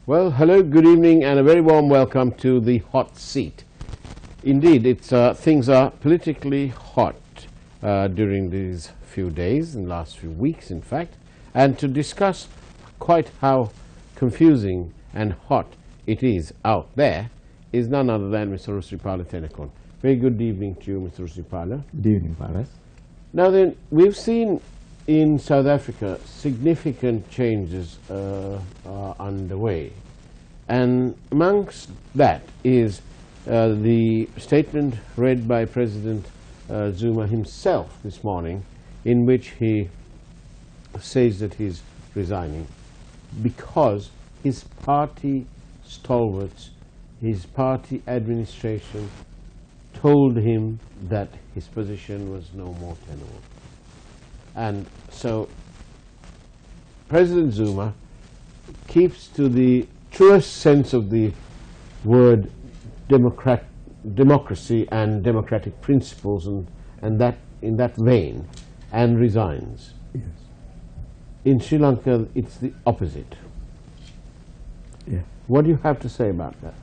Well, hello, good evening, and a very warm welcome to the Hot Seat. Indeed, things are politically hot during these few days, in the last few weeks, in fact, and to discuss quite how confusing and hot it is out there is none other than Mr. Rusripala Tenekon. Very good evening to you, Mr. Rusripala. Good evening, Paras. Now then, we've seen in South Africa significant changes are underway, and amongst that is the statement read by President Zuma himself this morning, in which he says that he's resigning because his party stalwarts, his party administration told him that his position was no more tenable. And so President Zuma keeps to the truest sense of the word democracy and democratic principles, and that in that vein, and resigns. Yes. In Sri Lanka, it's the opposite. Yeah. What do you have to say about that?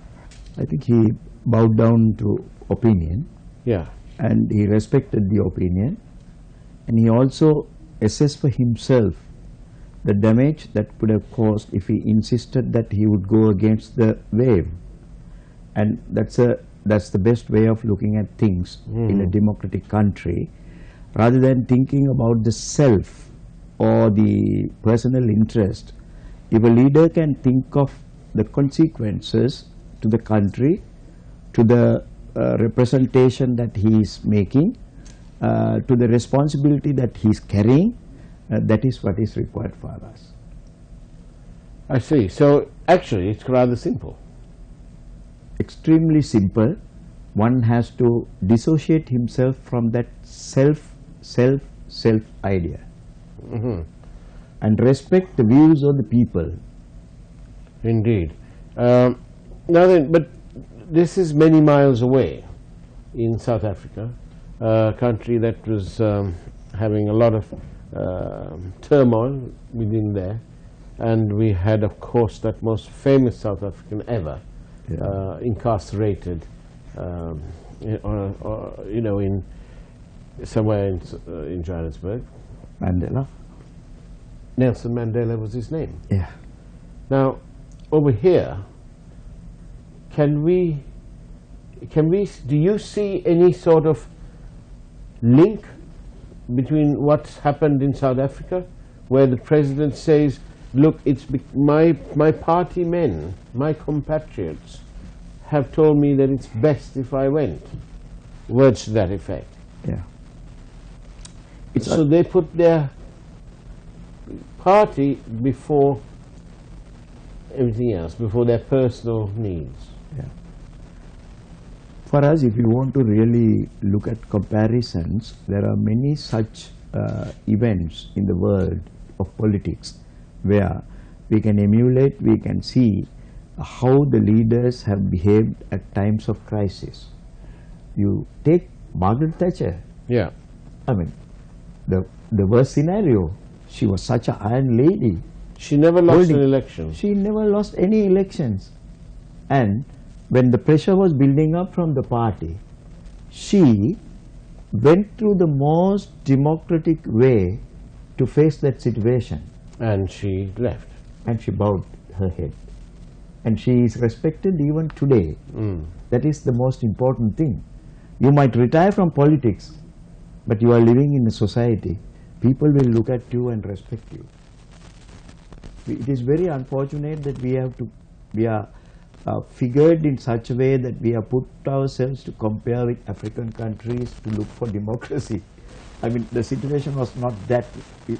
I think he bowed down to opinion. Yeah. And he respected the opinion. And he also assessed for himself the damage that would have caused if he insisted that he would go against the wave. And that's the best way of looking at things in a democratic country, rather than thinking about the self or the personal interest. If a leader can think of the consequences to the country, to the representation that he is making, to the responsibility that he is carrying, that is what is required for us. I see. So actually it's rather simple. Extremely simple. One has to dissociate himself from that self idea, and respect the views of the people. Indeed. Now then, but this is many miles away in South Africa, a country that was having a lot of turmoil within there, and we had, of course, that most famous South African ever incarcerated, in somewhere in Johannesburg. Mandela. Nelson Mandela was his name. Yeah. Now, over here, do you see any sort of link between what's happened in South Africa, where the president says, look, it's my party men, my compatriots have told me that it's best if I went. Words to that effect. Yeah. So they put their party before everything else, before their personal needs. Yeah. For us, if you want to really look at comparisons, there are many such events in the world of politics where we can emulate, we can see how the leaders have behaved at times of crisis. You take Margaret Thatcher. Yeah. I mean, the worst scenario, she was such an iron lady. She never lost an election. She never lost any elections. And when the pressure was building up from the party, she went through the most democratic way to face that situation. And she left. And she bowed her head. And she is respected even today. That is the most important thing. You might retire from politics, but you are living in a society. People will look at you and respect you. It is very unfortunate that we are figured in such a way that we have put ourselves to compare with African countries to look for democracy. I mean, the situation was not that, we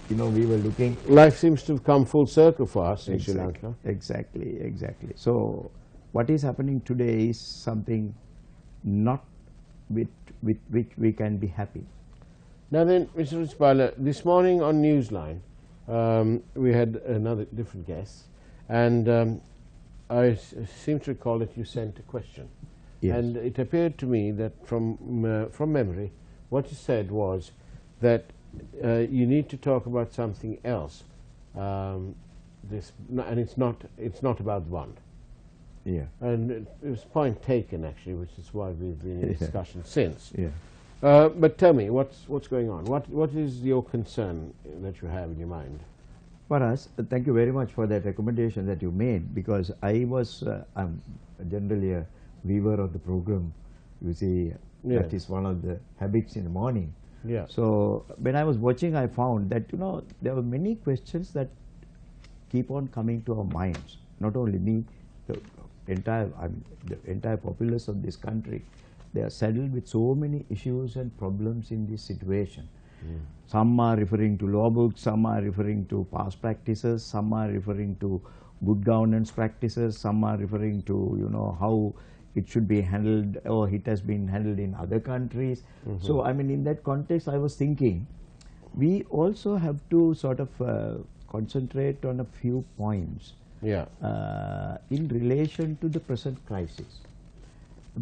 were looking. Life seems to have come full circle for us in Sri Lanka. Exactly. So what is happening today is something not with which we can be happy. Now then, Mr. Rusripala, this morning on Newsline, we had another different guest, and I seem to recall that you sent a question. Yes. And it appeared to me that from memory, what you said was that you need to talk about something else this, and it's not about one. Yeah. And it was point taken actually, which is why we've been in discussion since. Yeah. But tell me, what's going on? What is your concern that you have in your mind? For us, thank you very much for that recommendation that you made, because I'm generally a viewer of the program. You see, Yes. that is one of the habits in the morning. Yeah. So when I was watching, I found that, you know, there were many questions that keep on coming to our minds. Not only me, the entire populace of this country. They are saddled with so many issues and problems in this situation. Some are referring to law books, some are referring to past practices, some are referring to good governance practices, some are referring to, you know, how it should be handled or it has been handled in other countries. So, I mean, in that context, I was thinking, we also have to sort of concentrate on a few points in relation to the present crisis.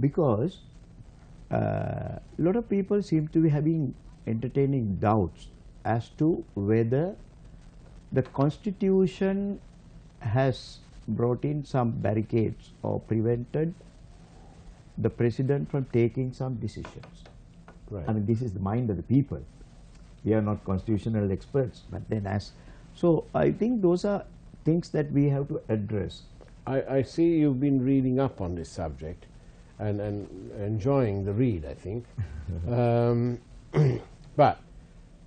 Because a lot of people seem to be entertaining doubts as to whether the Constitution has brought in some barricades or prevented the President from taking some decisions. Right. I mean, this is the mind of the people. We are not constitutional experts, but then so I think those are things that we have to address. I see you've been reading up on this subject and enjoying the read, I think. But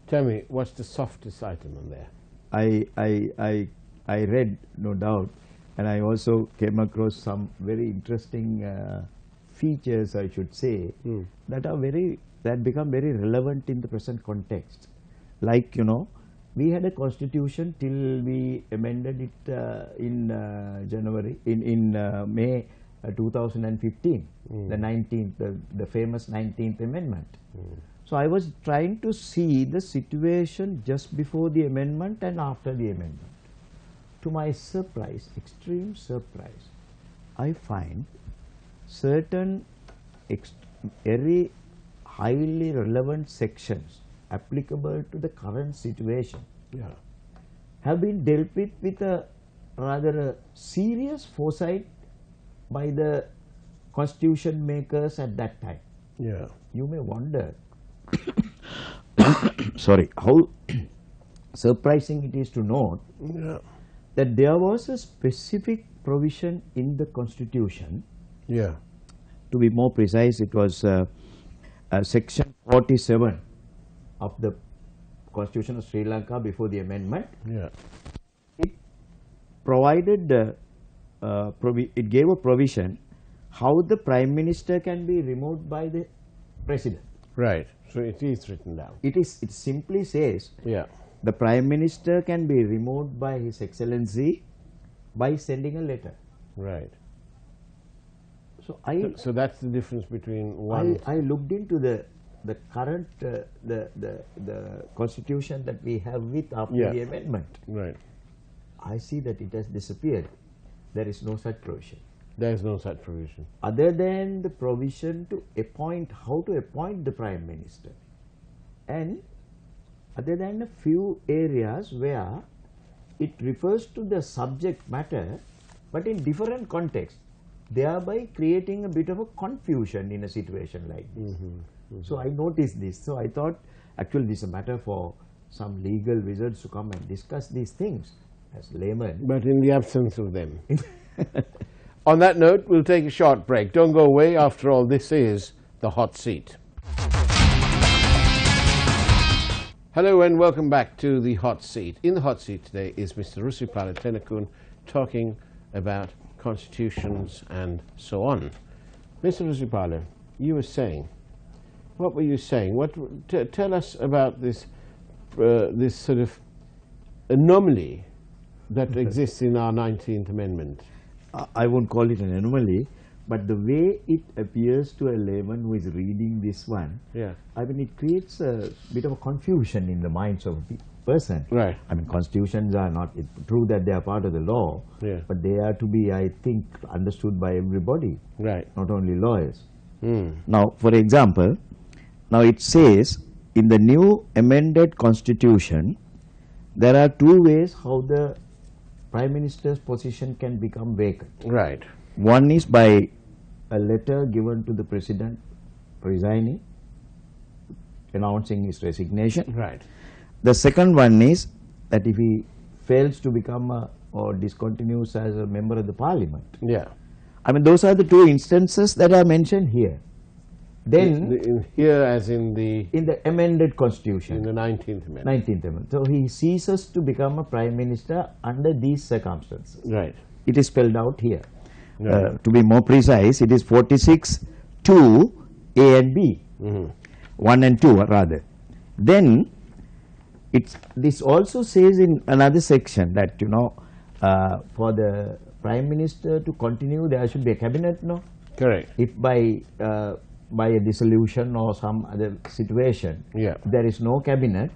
tell me, what's the softest item on there? I read, no doubt, and I also came across some very interesting features, I should say, that become very relevant in the present context. Like, you know, we had a constitution till we amended it in May 2015, the famous 19th Amendment. So I was trying to see the situation just before the amendment and after the amendment. To my surprise, extreme surprise, I find certain very highly relevant sections applicable to the current situation have been dealt with a rather serious foresight by the constitution makers at that time. Yeah. You may wonder sorry, how surprising it is to note that there was a specific provision in the Constitution. To be more precise, it was section 47 of the Constitution of Sri Lanka before the amendment. It provided it gave a provision how the Prime Minister can be removed by the President. Right. So it is written down. It simply says the Prime Minister can be removed by His Excellency by sending a letter. Right. So so that's the difference between one. I looked into the current the Constitution that we have with after the amendment. Right. I see that it has disappeared. There is no such provision. There is no such provision. Other than the provision to appoint, how to appoint the Prime Minister, and other than a few areas where it refers to the subject matter, but in different contexts, thereby creating a bit of a confusion in a situation like this. So I noticed this. So I thought, actually, this is a matter for some legal wizards to come and discuss these things as laymen. But in the absence of them. On that note, we'll take a short break. Don't go away. After all, this is The Hot Seat. Hello and welcome back to The Hot Seat. In The Hot Seat today is Mr. Rusipala Tenakun talking about constitutions and so on. Mr. Rusipala, you were saying, what were you saying? Tell us about this this sort of anomaly that exists in our 19th Amendment. I won't call it an anomaly, but the way it appears to a layman who is reading this one, I mean, it creates a bit of a confusion in the minds of the person. Right. I mean, constitutions are not true that they are part of the law, but they are to be, I think, understood by everybody, not only lawyers. Now, for example, now it says in the new amended Constitution, there are two ways how the Prime Minister's position can become vacant. Right. One is by a letter given to the President resigning, announcing his resignation. Right. The second one is that if he fails to become or discontinues as a member of the Parliament. Yeah. I mean, those are the two instances that are mentioned here. Then, Here as in the amended constitution. in the 19th Amendment. 19th Amendment. So he ceases to become a Prime Minister under these circumstances. Right. It is spelled out here. Right. To be more precise, it is 46(2) A and B. 1 and 2 rather. Then this also says in another section that, you know, for the Prime Minister to continue, there should be a cabinet, no? Correct. If by a dissolution or some other situation, Yeah. there is no cabinet,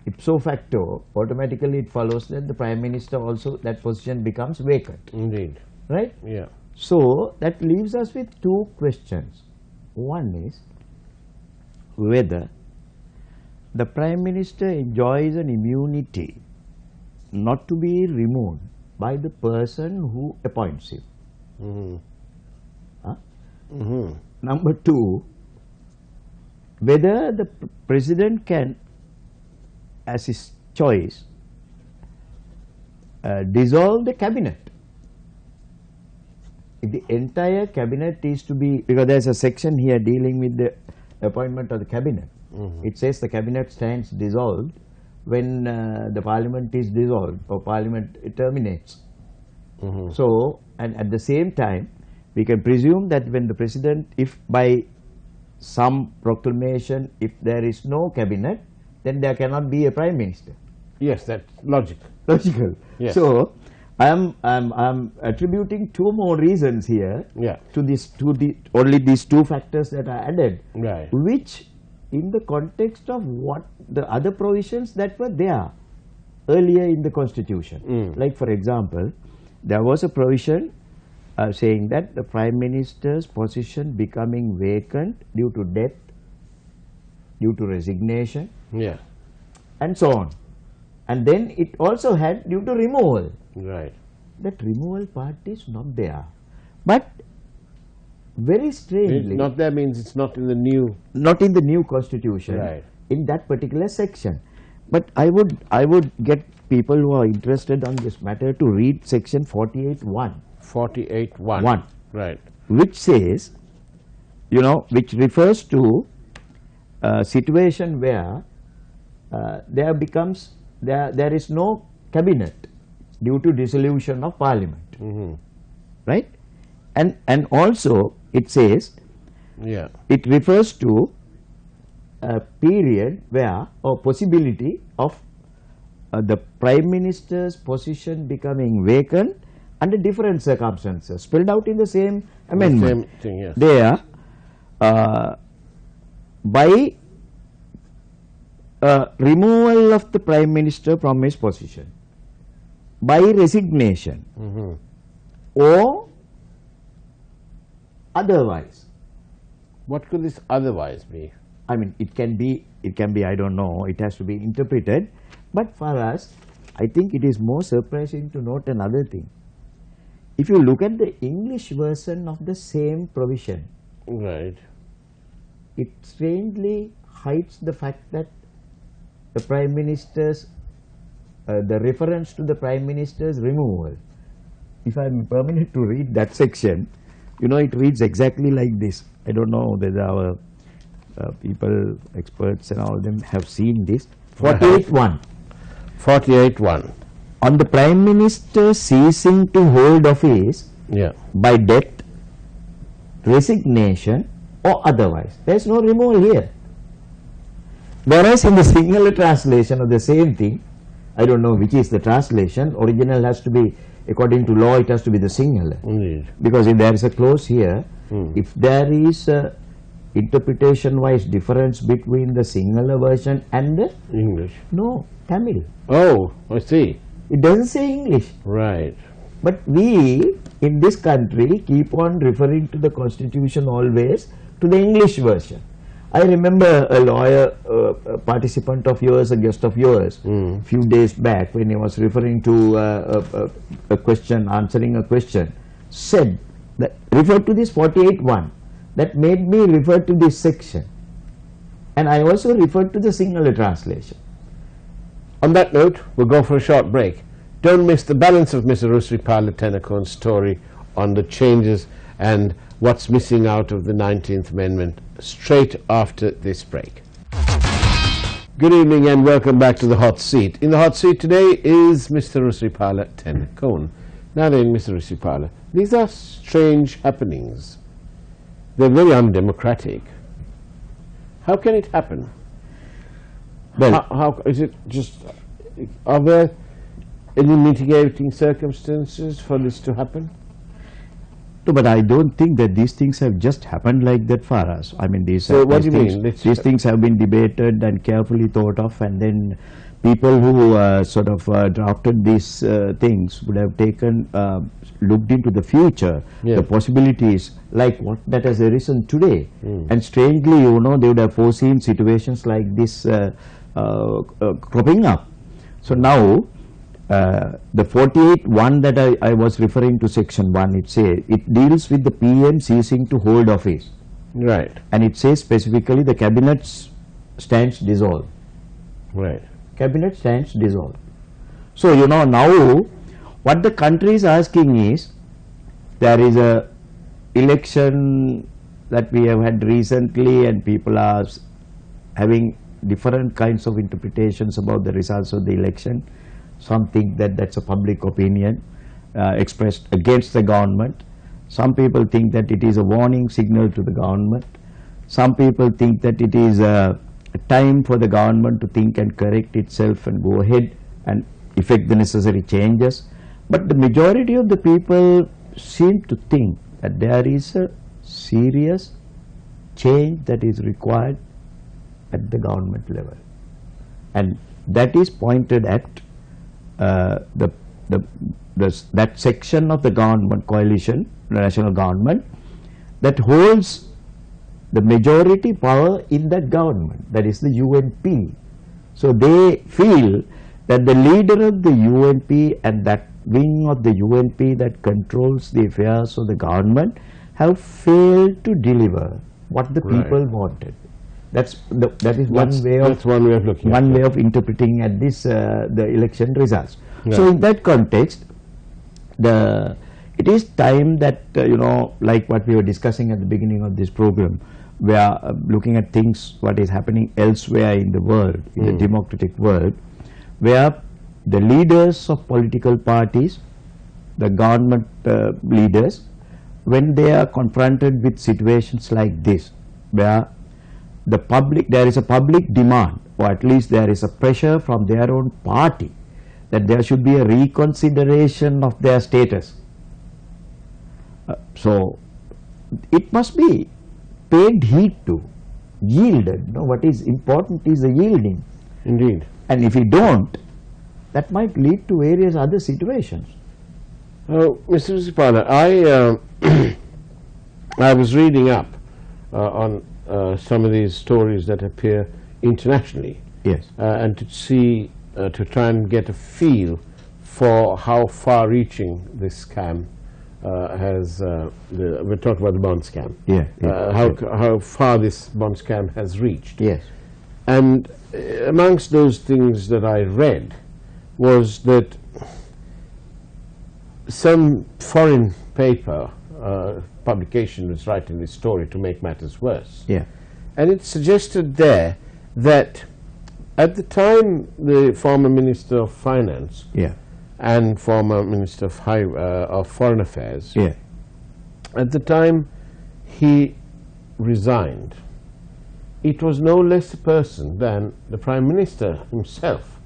ipso facto, automatically it follows that the Prime Minister also, that position becomes vacant. Indeed. Right? Yeah. So that leaves us with two questions. One is whether the Prime Minister enjoys an immunity not to be removed by the person who appoints him. Number two, whether the President can, as his choice, dissolve the cabinet. If the entire cabinet is to be, because there is a section here dealing with the appointment of the cabinet. It says the cabinet stands dissolved when the Parliament is dissolved or Parliament terminates. So, and at the same time, we can presume that when the President, if by some proclamation, if there is no cabinet, then there cannot be a Prime Minister. Yes, that's logical. Logical. Yes. So, I'm attributing two more reasons here. Yeah. To only these two factors that are added. Right. Which, in the context of what the other provisions that were there earlier in the Constitution. Like, for example, there was a provision saying that the Prime Minister's position becoming vacant due to death, due to resignation, Yeah. and so on. And then it also had due to removal. Right. That removal part is not there. But very strangely, Not there means it's not in the new. not in the new Constitution, Right. in that particular section. But I would get people who are interested on this matter to read section 48(1). 48(1). 1. Right. Which says, you know, which refers to a situation where there is no cabinet due to dissolution of Parliament. Right? And also it says, Yeah. it refers to a period where, or possibility of the Prime Minister's position becoming vacant under different circumstances, spelled out in the same amendment. Same thing, yes. There, by removal of the Prime Minister from his position, by resignation, or otherwise. What could this otherwise be? I mean, it can be, I don't know, it has to be interpreted. But for us, I think it is more surprising to note another thing. If you look at the English version of the same provision, Right. it strangely hides the fact that the Prime Minister's, the reference to the Prime Minister's removal. If I am permitted to read that section, you know, it reads exactly like this. I don't know whether our people, experts and all of them have seen this. 48(1). 48(1). On the Prime Minister ceasing to hold office Yeah. by death, resignation or otherwise. There is no removal here. Whereas in the Sinhala translation of the same thing, I don't know which is the translation, original has to be, according to law, it has to be the Sinhala. Indeed. Because if there is a clause here, if there is a interpretation wise difference between the Sinhala version and the English. Tamil. Oh, I see. It doesn't say English. Right. But we in this country keep on referring to the Constitution always to the English version. I remember a lawyer, a participant of yours, a guest of yours, a few days back, when he was referring to a question, answering a question, said that referred to this 48.1, that made me refer to this section, and I also referred to the Sinhala translation. On that note, we'll go for a short break. Don't miss the balance of Mr. Rusripala Tenakone's story on the changes and what's missing out of the 19th Amendment straight after this break. Good evening and welcome back to the Hot Seat. In the Hot Seat today is Mr. Rusripala Tenakone. Now then, Mr. Rusripala, these are strange happenings. They're very undemocratic. How can it happen? Well, how is it just, are there any mitigating circumstances for this to happen? no, but I don't think that these things have just happened like that for us. I mean, these What do you things, mean? these things have been debated and carefully thought of, and then people who sort of drafted these things would have taken, looked into the future, the possibilities like what that has arisen today. And strangely, you know, they would have foreseen situations like this cropping up. So now, the 48.1 that I was referring to, section 1, it deals with the PM ceasing to hold office. Right. And it says specifically the cabinet stands dissolved. Right. Cabinet stands dissolved. So, you know, now what the country is asking is, there is a election that we have had recently, and people are having different kinds of interpretations about the results of the election. Some think that that's a public opinion expressed against the government. Some people think that it is a warning signal to the government. Some people think that it is a time for the government to think and correct itself and go ahead and effect the necessary changes. But the majority of the people seem to think that there is a serious change that is required at the government level, and that is pointed at that section of the government coalition, the national government, that holds the majority power in that government, that is the UNP. So they feel that the leader of the UNP and that wing of the UNP that controls the affairs of the government have failed to deliver what the people wanted. That is one way of looking, one way of interpreting at this the election results. So in that context, it is time that you know, like what we were discussing at the beginning of this program, we are looking at things what is happening elsewhere in the world, in the democratic world, where the leaders of political parties, the government leaders, when they are confronted with situations like this, where there is a public demand, or at least there is a pressure from their own party that there should be a reconsideration of their status. So it must be paid heed to, yielded. No, what is important is the yielding. Indeed. And if you don't, that might lead to various other situations. Mr. Rusripala, I was reading up on some of these stories that appear internationally. Yes. And to see, to try and get a feel for how far-reaching this scam has, we're talking about the bond scam. Yeah. How far this bond scam has reached. Yes. And amongst those things that I read was that some foreign paper publication was writing this story to make matters worse. Yeah. And it suggested there that at the time the former Minister of Finance and former Minister of Foreign Affairs, at the time he resigned, it was no less a person than the Prime Minister himself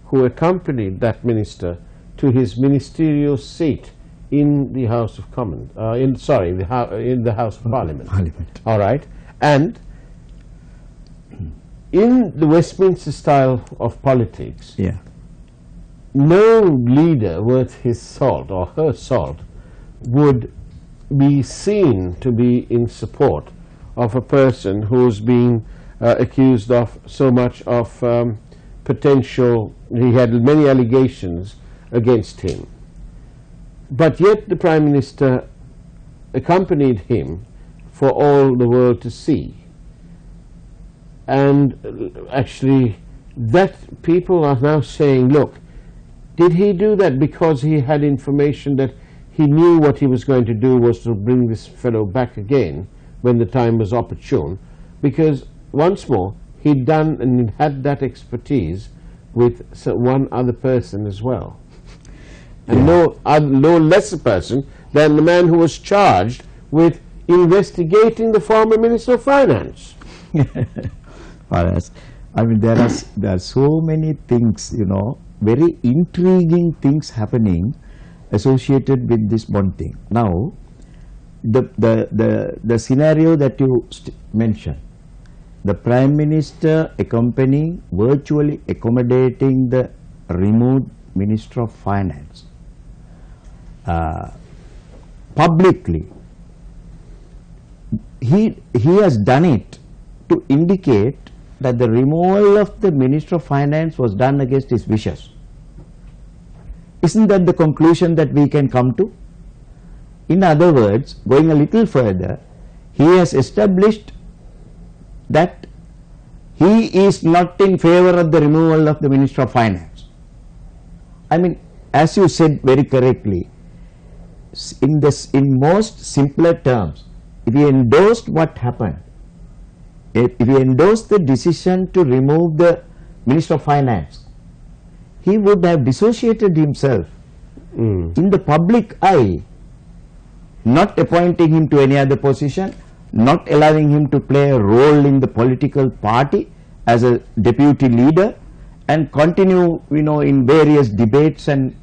who accompanied that minister to his ministerial seat in the House of Commons, in the House of Parliament. All right, and in the Westminster style of politics, no leader worth his salt or her salt would be seen to be in support of a person who's being accused of so much of potential, he had many allegations against him. But yet the Prime Minister accompanied him for all the world to see. And actually that people are now saying, look, did he do that because he had information that he knew what he was going to do was to bring this fellow back again when the time was opportune? Because once more, he'd done and had that expertise with one other person as well. And no less a person than the man who was charged with investigating the former Minister of Finance. I mean, there are so many things, you know, very intriguing things happening associated with this one thing. Now, the scenario that you mentioned, the Prime Minister accompanying, virtually accommodating the removed Minister of Finance publicly, he has done it to indicate that the removal of the Minister of Finance was done against his wishes. Isn't that the conclusion that we can come to? In other words, going a little further, he has established that he is not in favor of the removal of the Minister of Finance. I mean, as you said very correctly, in most simpler terms, if he endorsed what happened, if he endorsed the decision to remove the Minister of Finance, he would have dissociated himself in the public eye, not appointing him to any other position, not allowing him to play a role in the political party as a deputy leader, and continue, you know, in various debates and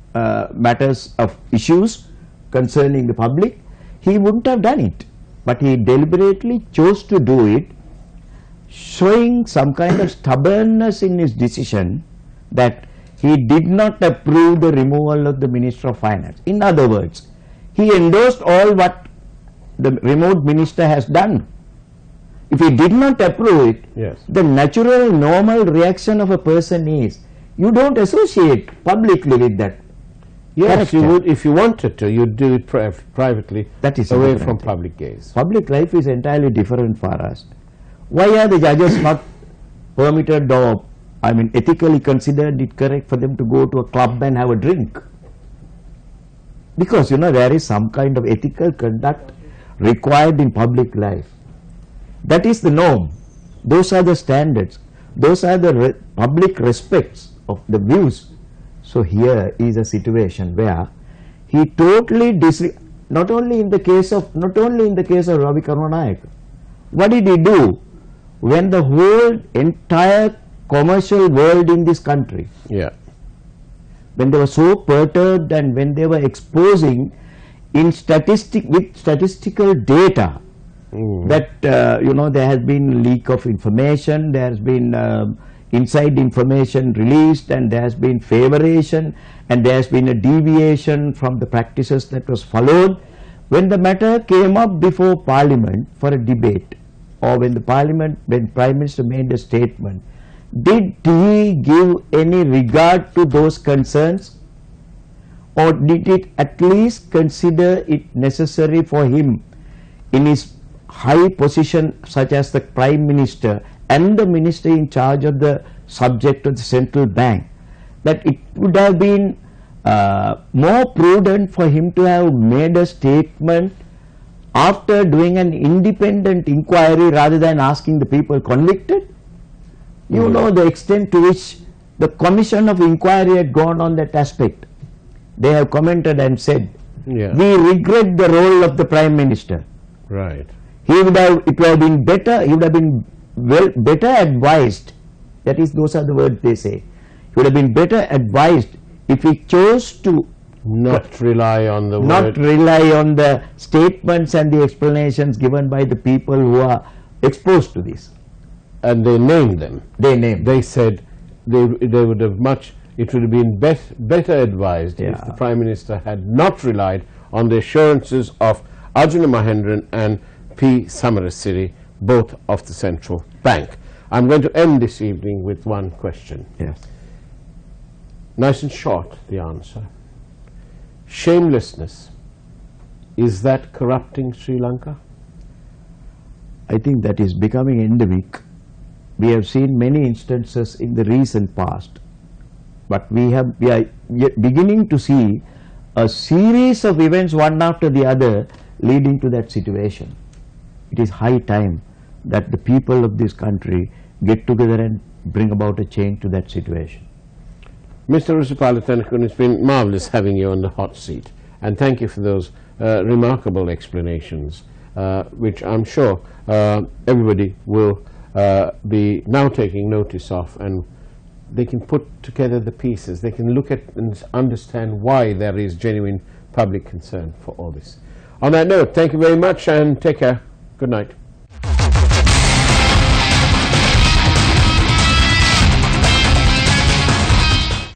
matters of issues concerning the public. He wouldn't have done it, but he deliberately chose to do it, showing some kind of stubbornness in his decision that he did not approve the removal of the Minister of Finance. In other words, he endorsed all what the removed minister has done. If he did not approve it, the natural normal reaction of a person is, you don't associate publicly with that. Yes, you would, if you wanted to, you'd do it privately, that is away from public gaze. Public life is entirely different for us. Why are the judges not permitted, or I mean ethically considered it correct for them to go to a club and have a drink? Because, you know, there is some kind of ethical conduct required in public life. That is the norm. Those are the standards. Those are the public respects of the views. So here is a situation where he totally not only in the case of Ravi Karunanak. What did he do when the whole entire commercial world in this country, when they were so perturbed and when they were exposing in statistical data that you know, there has been leak of information, there has been inside information released, and there has been favoration, and there has been a deviation from the practices that was followed. When the matter came up before Parliament for a debate, or when Prime Minister made a statement, did he give any regard to those concerns, or did it at least consider it necessary for him in his high position such as the Prime Minister and the Minister in charge of the subject of the central bank, that it would have been more prudent for him to have made a statement after doing an independent inquiry rather than asking the people convicted? You know the extent to which the commission of inquiry had gone on that aspect. They have commented and said, we regret the role of the Prime Minister. Right. It would have been better, he would have been better advised, that is, those are the words they say, he would have been better advised if he chose to not rely on the statements and the explanations given by the people who are exposed to this. And they named them. They said they would have it would have been better advised if the Prime Minister had not relied on the assurances of Arjuna Mahendran and P. Samarasiri both of the central bank. I'm going to end this evening with one question. Yes. Nice and short, the answer. Shamelessness, is that corrupting Sri Lanka? I think that is becoming endemic. We have seen many instances in the recent past, but we are yet beginning to see a series of events one after the other leading to that situation. It is high time that the people of this country get together and bring about a change to that situation. Mr. Rusupala, it's been marvelous having you on the hot seat, and thank you for those remarkable explanations, which I'm sure everybody will be now taking notice of, and they can put together the pieces. They can look at and understand why there is genuine public concern for all this. On that note, thank you very much and take care. Good night.